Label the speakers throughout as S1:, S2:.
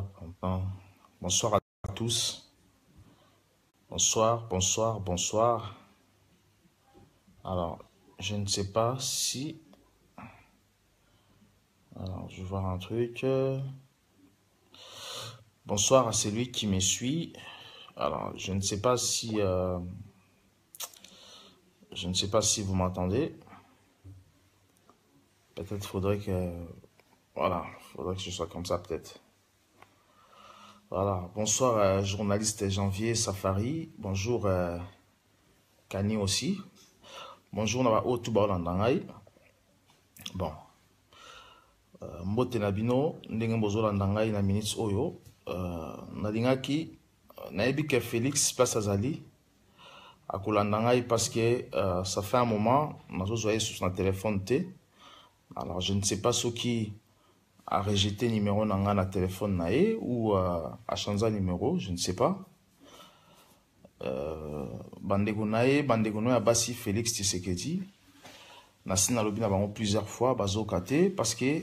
S1: pam, pam. Bonsoir à tous. Bonsoir, bonsoir, bonsoir. Alors, je ne sais pas si... Alors, je vais voir un truc. Bonsoir à celui qui me suit. Alors, je ne sais pas si... Je ne sais pas si vous m'entendez. Peut-être faudrait que... Voilà, faudrait que je sois comme ça peut-être. Voilà, bonsoir journaliste Janvier Safari. Bonjour Kani aussi. Bonjour Naba Otuba Landangai. Bon. Mbote Nabino, ndenge mbozo Landangai na minutes oyo. Nadingaki, naebi que Félix place azali. À Landangai parce que ça fait un moment, nazo zoye sur son téléphone T. Alors je ne sais pas ce qui a rejeté numéro nanga na téléphone nae ou a changé numéro, je ne sais pas. Bandeko nae, bandeko no ya basi Félix Tshisekedi. Nasina lobi na bango plusieurs fois bazo kate parce que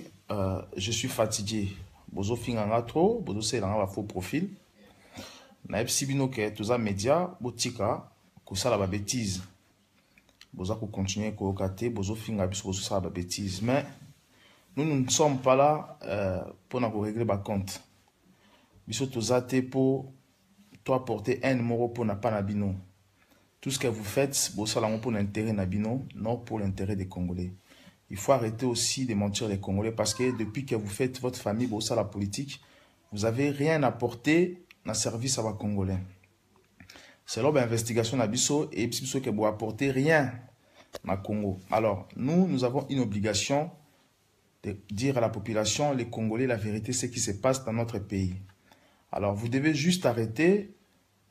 S1: je suis fatigué. Bozo finganga trop, bozo se langa ba faux profil. Na epsi bino ke toza média botika ko sala ba bêtise. Bozo ko continuer ko kate, bozo finga biso bozo sala ba bêtise, mais nous ne sommes pas là pour nous régler nos comptes. Biso tozate pour toi porter un numéro pour n'a pas nabino. Tout ce que vous faites, bozo sala pour l'intérêt nabino, non pour l'intérêt des Congolais. Il faut arrêter aussi de mentir les Congolais parce que depuis que vous faites votre famille, bozo la politique, vous avez rien apporté dans le service à vos Congolais. Selon l'investigation nabiso et biso que vous apportez rien dans le Congo. Alors nous avons une obligation de dire à la population, les Congolais, la vérité, ce qui se passe dans notre pays. Alors, vous devez juste arrêter.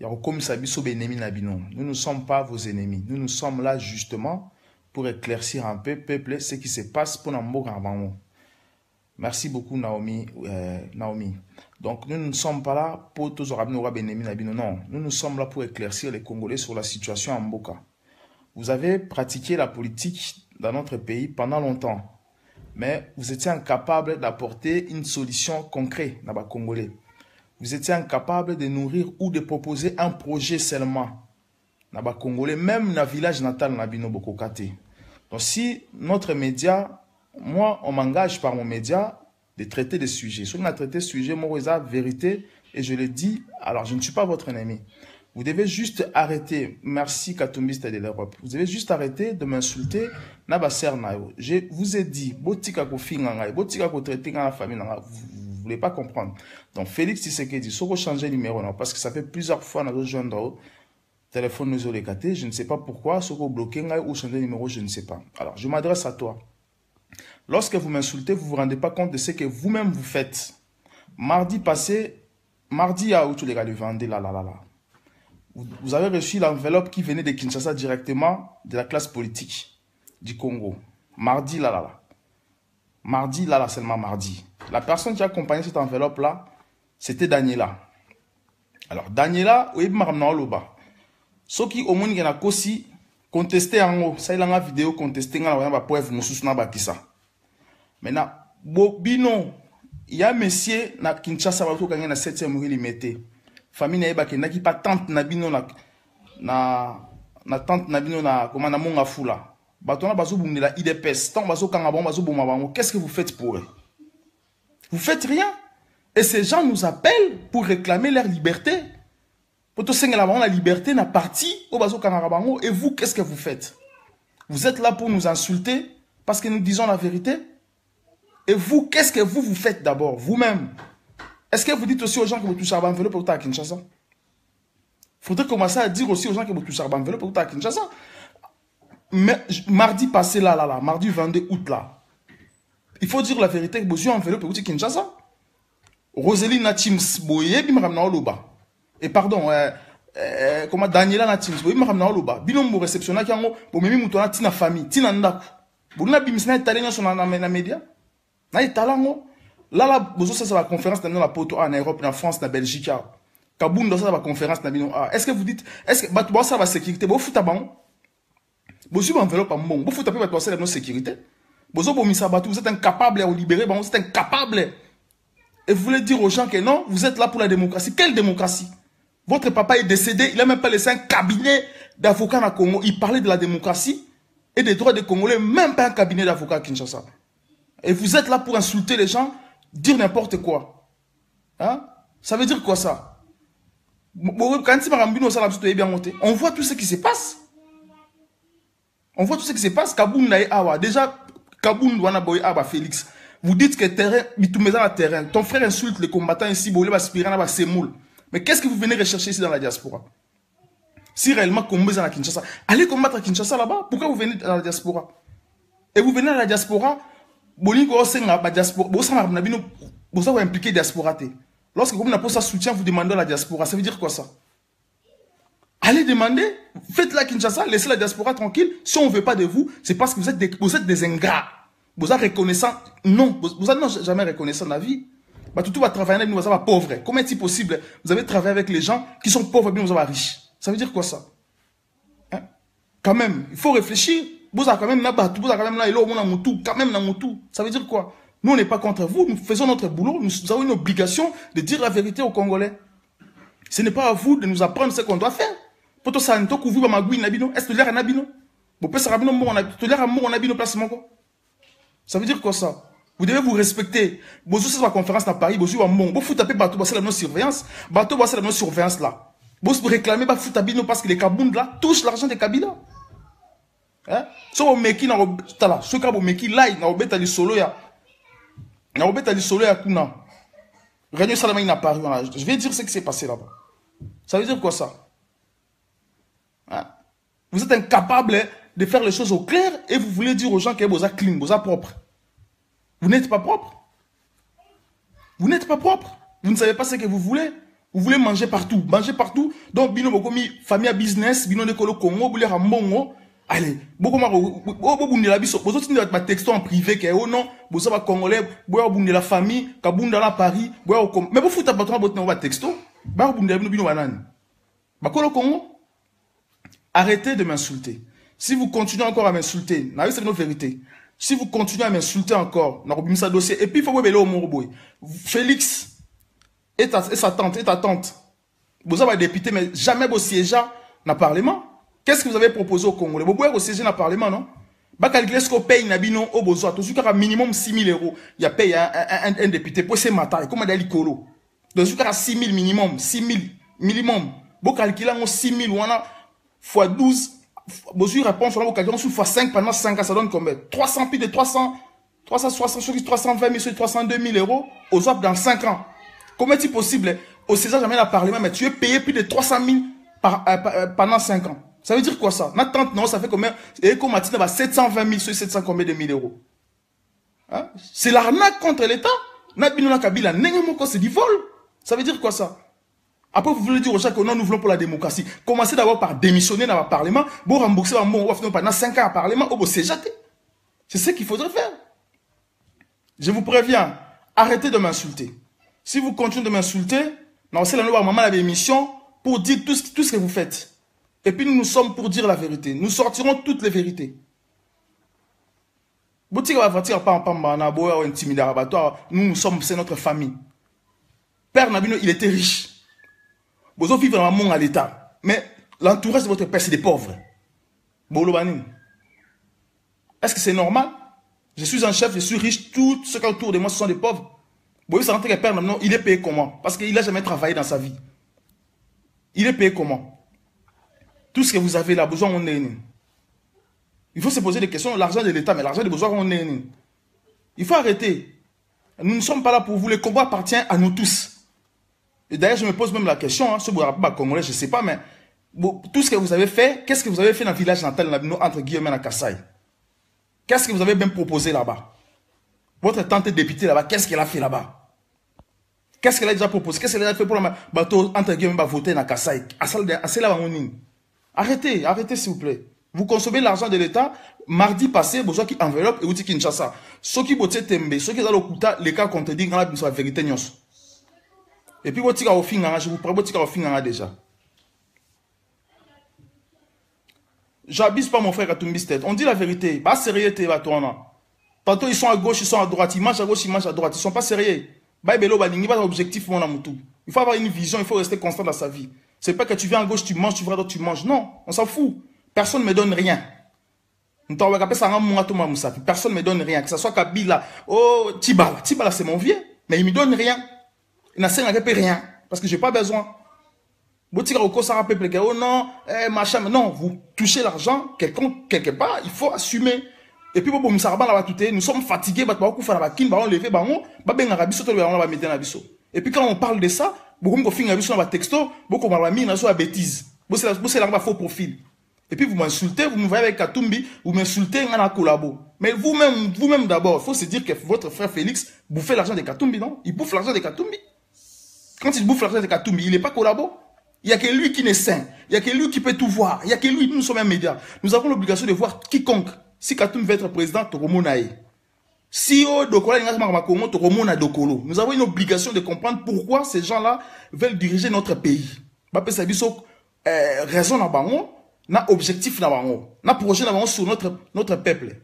S1: Nous ne sommes pas vos ennemis. Nous sommes là justement pour éclaircir un peu, peuple, ce qui se passe pour nous. Merci beaucoup, Naomi. Donc, nous ne sommes pas là pour tous les ennemis. Non, nous sommes là pour éclaircir les Congolais sur la situation en Mboka. Vous avez pratiqué la politique dans notre pays pendant longtemps. Mais vous étiez incapable d'apporter une solution concrète dans les Congolais. Vous étiez incapable de nourrir ou de proposer un projet seulement dans les Congolais, même dans le village natal Nabino Bokokate. Donc si notre média, moi on m'engage par mon média de traiter des sujets. Si on a traité ce sujet, moi c'est la vérité et je le dis, alors je ne suis pas votre ennemi. Vous devez juste arrêter, merci Katumbiste de l'Europe, vous devez juste arrêter de m'insulter. Je vous ai dit, vous ne voulez pas comprendre. Donc Félix Tshisekedi, si vous changez de numéro, parce que ça fait plusieurs fois que nous avons téléphone nous les catés, je ne sais pas pourquoi, si vous bloquez ou changez de numéro, je ne sais pas. Alors je m'adresse à toi. Lorsque vous m'insultez, vous ne vous rendez pas compte de ce que vous-même vous faites. Mardi passé, mardi à où tous les gars le vendaient, là. Vous avez reçu l'enveloppe qui venait de Kinshasa directement de la classe politique du Congo. Mardi, là. Mardi, là, seulement mardi. La personne qui a accompagné cette enveloppe-là, c'était Daniela. Alors, Daniela, oui, marmna loba. Ce qui, au moins, il y a aussi contesté en haut. Ça, il y a une vidéo contestée dans la preuve, nous sommes bakisa. Maintenant, Bobino, il y a un monsieur na Kinshasa, qui a une 7e rue limitée. Famille na ebake naki pa tante nabino na tante nabino na comment na monga fula batona bazo bundela IDPS tant bazo kanga bon bazo boma bango. Qu'est-ce que vous faites pour eux? Vous faites rien. Et ces gens nous appellent pour réclamer leur liberté. Pour tout senga la liberté na parti au bazo kanga bango. Et vous, qu'est-ce que vous faites? Vous êtes là pour nous insulter parce que nous disons la vérité. Et vous, qu'est-ce que vous faites d'abord vous-même? Est-ce que vous dites aussi aux gens que vous touchez à l'enveloppe pour à Kinshasa? Il faudrait commencer à dire aussi aux gens que vous touchez à l'enveloppe pour à Kinshasa. Mais mardi passé là, mardi 22 août là, il faut dire la vérité que vous avez enveloppe pour Kinshasa. Roséline Natims Boye, Bimramna Oloba. Et pardon, comment Daniela Natims Boye, Bimramna Oloba. Binombo réceptionnaire qui a pour même moutona tina famille, tina ndaku. Vous n'avez pas italien sur la média? Na italango. Là, vous avez la conférence dans la poto en Europe, en France, en Belgique. Kaboun, dans la conférence dans est-ce que vous dites, est-ce que ça va sécurité? Vous foutez bon? Vous avez enveloppe en bon. Vous foutez pas la sécurité? Vous êtes incapable de libérer, vous êtes incapable Et vous voulez dire aux gens que non, vous êtes là pour la démocratie. Quelle démocratie? Votre papa est décédé, il n'a même pas laissé un cabinet d'avocats au Congo. Il parlait de la démocratie et des droits des Congolais, même pas un cabinet d'avocats à Kinshasa. Et vous êtes là pour insulter les gens, dire n'importe quoi. Hein? Ça veut dire quoi ça? On voit tout ce qui se passe. On voit tout ce qui se passe. Kaboun Awa. Déjà, Kaboun Wanaboy Awa Félix. Vous dites que terrain, terrain. Ton frère insulte les combattants ici, mais qu'est-ce que vous venez rechercher ici dans la diaspora? Si réellement combattre à Kinshasa, allez combattre à Kinshasa là-bas. Pourquoi vous venez dans la diaspora? Et vous venez à la diaspora, vous impliquer diaspora. Lorsque vous n'avez pas ça soutien, vous demandez à la diaspora. Ça veut dire quoi ça? Allez demander, faites la Kinshasa, laissez la diaspora tranquille. Si on ne veut pas de vous, c'est parce que vous êtes des ingrats. Vous êtes reconnaissant. Non, vous n'êtes jamais reconnaissant dans la vie. Tout va travailler avec nous, vous êtes pauvres. Comment est-il possible? Vous avez travaillé avec les gens qui sont pauvres et vous êtes riches. Ça veut dire quoi ça? Hein? Quand même, il faut réfléchir. Vous avez quand même ça veut dire quoi? Nous, on n'est pas contre vous. Nous faisons notre boulot. Nous avons une obligation de dire la vérité aux Congolais. Ce n'est pas à vous de nous apprendre ce qu'on doit faire. Poto santo kuvu ba magui nabino. Est-ce que l'air nabino? Bo pesa rabino mo na to l'air mo nabino place moko. Ça veut dire quoi ça? Vous devez vous respecter. Vous avez la conférence à Paris, vous avez mon. Vous foutez bateau, c'est la non-surveillance. Bateau, c'est la non-surveillance là. Vous réclamez pas foutabino parce que les Kabound là touchent l'argent des Kabila. Hein? Si vous meki na tala, ce que vous meki là, na obeta li solo ya. Na obeta li solo ya kuna. Réunion Salama n'a pas paru. Je vais dire ce qui s'est passé là-bas. Ça veut dire quoi ça? Hein? Vous êtes incapable de faire les choses au clair et vous voulez dire aux gens que vous êtes clean, vous êtes propre. Vous n'êtes pas propre. Vous n'êtes pas propre. Vous ne savez pas ce que vous voulez. Vous voulez manger partout. Manger partout. Donc, bino bokomi famille business, bino de Kolo Congo, boulé ramongo. Allez, beaucoup de biso. Vous avez des textos en privé que oh non, vous avez congolais, vous avez la famille, kabunda la Paris, mais vous foutez pas trop de textos. Vous avez bino banane. Bakolo Congo. Arrêtez de m'insulter. Si vous continuez encore à m'insulter, c'est une vérité. Si vous continuez à m'insulter encore, dossier. Et puis il faut que vous Félix et sa tante, et ta tante, vous avez député, mais jamais vous siégez dans le Parlement. Qu'est-ce que vous avez proposé au Congolais? Vous pouvez siéger dans le Parlement, non? Vous calculez ce qu'on paye Nabino au besoin. Tout ce qui a minimum 6 000 euros, il y a payé un député pour ces matins. Comme il y a l'icolo. Donc, ce qui a 6 000 minimum, 6 000 minimum. Vous calculez 6 000 fois 12. Vous avez réponse sur la calculation fois 5 pendant 5 ans, ça donne combien? 300 plus de 300, 360, 320 000, 302 000 euros aux autres dans 5 ans. Comment est-il possible? Au César, jamais la Parlement, mais tu es payé plus de 300 000 pendant 5 ans. Ça veut dire quoi ça? Ma tante, non, ça fait combien? Et comme Matina va 720 000 sur 700 combien de 1000 euros? Hein? C'est l'arnaque contre l'État. Nabino Kabila, c'est du vol. Ça veut dire quoi ça? Après, vous voulez dire aux gens que non, nous voulons pour la démocratie. Commencez d'abord par démissionner dans le Parlement. Vous remboursez pendant 5 ans au Parlement. C'est ce qu'il faudrait faire. Je vous préviens, arrêtez de m'insulter. Si vous continuez de m'insulter, c'est la nouvelle maman avait émission pour dire tout ce que vous faites. Et puis nous sommes pour dire la vérité. Nous sortirons toutes les vérités. Nous sommes, c'est notre famille. Père Nabino, il était riche. Vous vivez dans un monde à l'État. Mais l'entourage de votre père, c'est des pauvres. Est-ce que c'est normal? Je suis un chef, je suis riche, tout ce qui est autour de moi, ce sont des pauvres. Vous savez que le père, non, il est payé comment? Parce qu'il n'a jamais travaillé dans sa vie. Il est payé comment? Tout ce que vous avez là, besoin, on est. Il faut se poser des questions. L'argent de l'État, mais l'argent de besoin, on est. Il faut arrêter. Nous ne sommes pas là pour vous. Le combat appartient à nous tous. Et d'ailleurs, je me pose même la question, ce Congolais, je ne sais pas, mais tout ce que vous avez fait, qu'est-ce que vous avez fait dans le village natal, entre Guillaume et Kassai? Qu'est-ce que vous avez même proposé là-bas? Votre tante députée là-bas, qu'est-ce qu'elle a fait là-bas? Qu'est-ce qu'elle a déjà proposé? Qu'est-ce qu'elle a fait pour le bateau entre Guillaume et voter dans Kassai? Arrêtez, arrêtez s'il vous plaît. Vous consommez l'argent de l'État. Mardi passé, vous avez qui enveloppe et vous dites Kinshasa. Ceux qui votent Tembe, ceux qui ont le les cas contredisent dans la vérité. Et puis, vous avez au fin, je vous prends au fin déjà. J'abuse pas mon frère Katumbi Sted. On dit la vérité. Pas sérieux, t'es toi. Tantôt ils sont à gauche, ils sont à droite. Ils mangent à gauche, ils mangent à droite. Ils ne sont pas sérieux. objectif, mon amour. Il faut avoir une vision, il faut rester constant dans sa vie. C'est pas que tu viens à gauche, tu manges, tu vas à droite, tu manges. Non, on s'en fout. Personne ne me donne rien. Personne ne me donne rien. Que ce soit Kabila, oh, Tibala. Tibala, c'est mon vieux. Mais il ne me donne rien. Il n'a rien. Parce que je n'ai pas besoin. Oh non, machin. Non, vous touchez l'argent quelque part, il faut assumer. Et puis, nous sommes fatigués. Et puis, quand on parle de ça, beaucoup de texto, beaucoup de bêtises. C'est un faux profil. Et puis vous m'insultez, vous me voyez avec Katumbi, vous m'insultez, on a collabo. Mais vous-même d'abord, il faut se dire que votre frère Félix bouffe l'argent de Katumbi, non? Il bouffe l'argent de Katumbi. Quand il bouffe l'argent de Katumbi, il n'est pas collabo. Il n'y a que lui qui est saint. Il n'y a que lui qui peut tout voir. Il n'y a que lui, nous sommes un média. Nous avons l'obligation de voir quiconque. Si Katumbi veut être président, Toromonae. Si Dokolo, nous avons une obligation de comprendre pourquoi ces gens-là veulent diriger notre pays. Raison à bango. Na objectif na bango, na projet na bango sur notre peuple.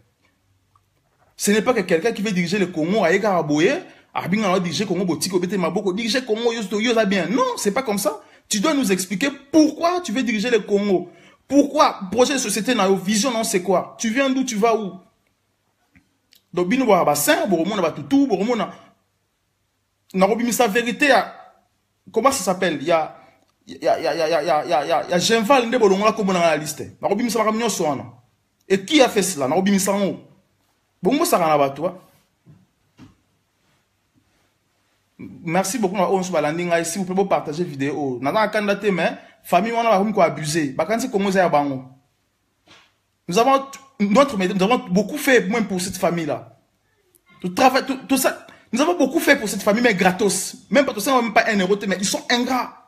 S1: Ce n'est pas que quelqu'un qui veut diriger le Congo aïe karaboye, abinga na diriger Congo botiko bete maboko, diriger Congo yoza bien. Non, c'est pas comme ça. Tu dois nous expliquer pourquoi tu veux diriger le Congo. Pourquoi projet de société na vision non c'est quoi? Tu viens d'où, tu vas où? Donc bino ba bassin, boromona ba tutu, boromona na robimisa vérité à comment ça s'appelle? Il y a Genval nde bolongola ko bona la liste. Na robimisa ba kamnyo soana. Et qui a fait cela? Na robimisa ngo. Bongo ça kana bato. Merci beaucoup na onso balandinga ici vous pouvez partager vidéo. Na na candidaté mais famille wana ba ko abuser. Ba kanti Congo za bango. Nous avons beaucoup fait même pour cette famille là. Tout ça, nous avons beaucoup fait pour cette famille mais gratos. Même pas tout ça, même pas un euro mais ils sont ingrats.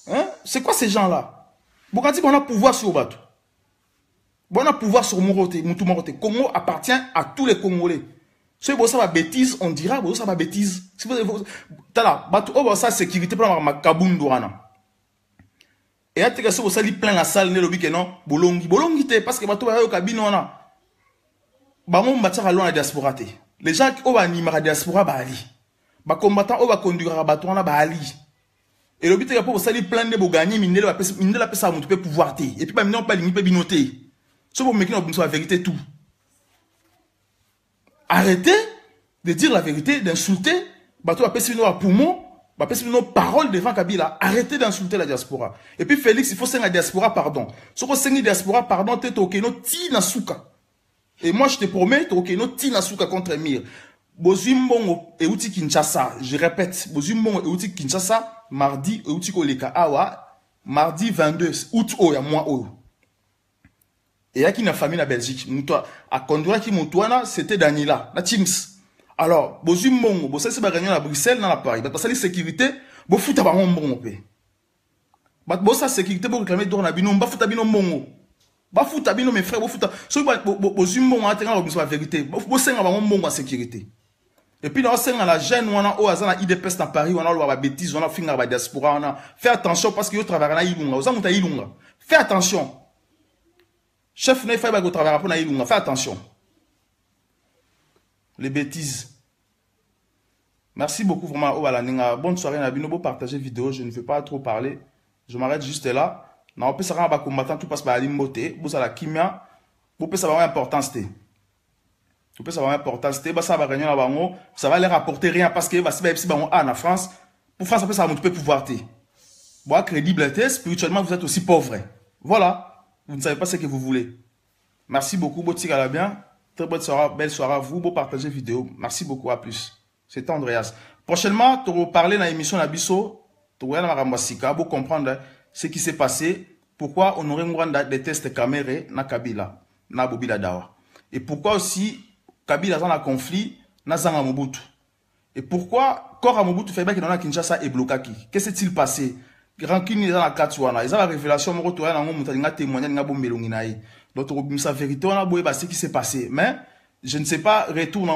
S1: Hein? C'est quoi ces gens-là? On a pouvoir sur Bato. On a pouvoir sur Morote. Congo appartient à tous les Congolais. Si vous avez bêtise, on dira vous avez bêtise. Si vous avez Bato, ça sécurité pour ma kabundouana. Et à tes vous avez plein la salle, non, bolongi. Bolongi, parce que Bato, au cabine, on a. Bamon bâtir à loin la diaspora. Les gens qui ont animé la diaspora, Bali. Ba combattant, on va conduire à Bato, on a Bali. Et le but est pour ça, il plein de gagner, mais il la paix à mon pouvoir. Et puis, maintenant, pas limiter, binoter. Ce pour me dire la vérité, tout. Arrêtez de dire la vérité, d'insulter. Bateau a passé nos poumons, a passé nos paroles devant Kabila. Arrêtez d'insulter la diaspora. Et puis, Félix, il faut signer la diaspora, pardon. Ce qu'on signe la diaspora, pardon, t'es ok, no tina souka. Et moi, je te promets, t'es ok, no tina souka contre Mir. Bozumbongo et outi Kinshasa, je répète, Bozumbongo et outi Kinshasa, mardi et outi Koleka Awa, mardi 22 août, oh, ya mois, oh. Et il y a qui n'a famille en Belgique, à Kondora qui moutouana, c'était Daniela, la Teams. Alors, Bozumbongo, Bossa c'est gagné à Bruxelles, dans la Paris, parce que la sécurité, Bofuta ba mbongo pe. Bossa sécurité, pour réclamer d'or na bino, Bafuta bino mbongo. Bafuta bino mes frères, Bofuta. So Bozumbongo a tenu la vérité, Bossa ba mbongo en sécurité. Et puis, dans la jeune, on a un IDPS dans Paris, on a la bêtise, on a fait la diaspora, on a fait attention parce qu'il y a travaillé à Ilunga. Fais attention. Chef, ne fait pas travailler à Ilunga. Fais attention. Les bêtises. Merci beaucoup, vraiment. Bonne soirée, Nabino. Beau partager vidéo. Je ne veux pas trop parler. Je m'arrête juste là. On peut savoir que combattant tout passe par l'immoté. Vous avez la kimia. Vous pouvez savoir l'importance. Vous pouvez savoir l'importance. Ça va gagner là-bas. Ça va leur apporter rien parce que si en France, pour France, ça va pouvoir. Bon, crédible, spirituellement, vous êtes aussi pauvre. Voilà. Vous ne savez pas ce que vous voulez. Merci beaucoup. Beau tir à la bien. Très bonne soirée, belle soirée à vous. Beau partager vidéo. Merci beaucoup. À plus. C'était Andreas. Prochainement, tu vas parler dans l'émission Nabiso. Tu vas comprendre ce qui s'est passé. Pourquoi on aurait des tests camérés na Kabila, na Bobila Dawa. Et pourquoi aussi Kabila dans un conflit na Zanga Mobutu. Et pourquoi Kora Mobutu fait bien que dans la Kinshasa est bloqué. Qu'est-ce qui s'est passé? Rancune dans la Katsuana. Ils ont la révélation, mon retour à la témoignage na Bombelonginaï. Donc, sa vérité, on a beau ce qui s'est passé. Mais, je ne sais pas, retour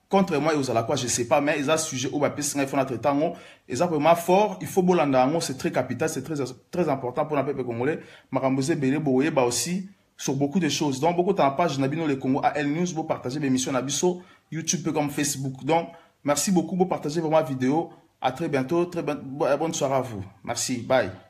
S1: contre moi, ils ont la quoi, je ne sais pas, mais ils ont sujet au baptême, il faut notre temps, ils ont vraiment fort, il faut bolanda, c'est très capital, c'est très important pour le peuple congolais. Marambosé Belé Boye, bah aussi, sur beaucoup de choses. Donc, beaucoup de temps, page Nabino le Congo, AL News, vous partagez l'émission Nabiso, YouTube comme Facebook. Donc, merci beaucoup pour partager vraiment la vidéo. À très bientôt. Bonne soirée à vous. Merci. Bye.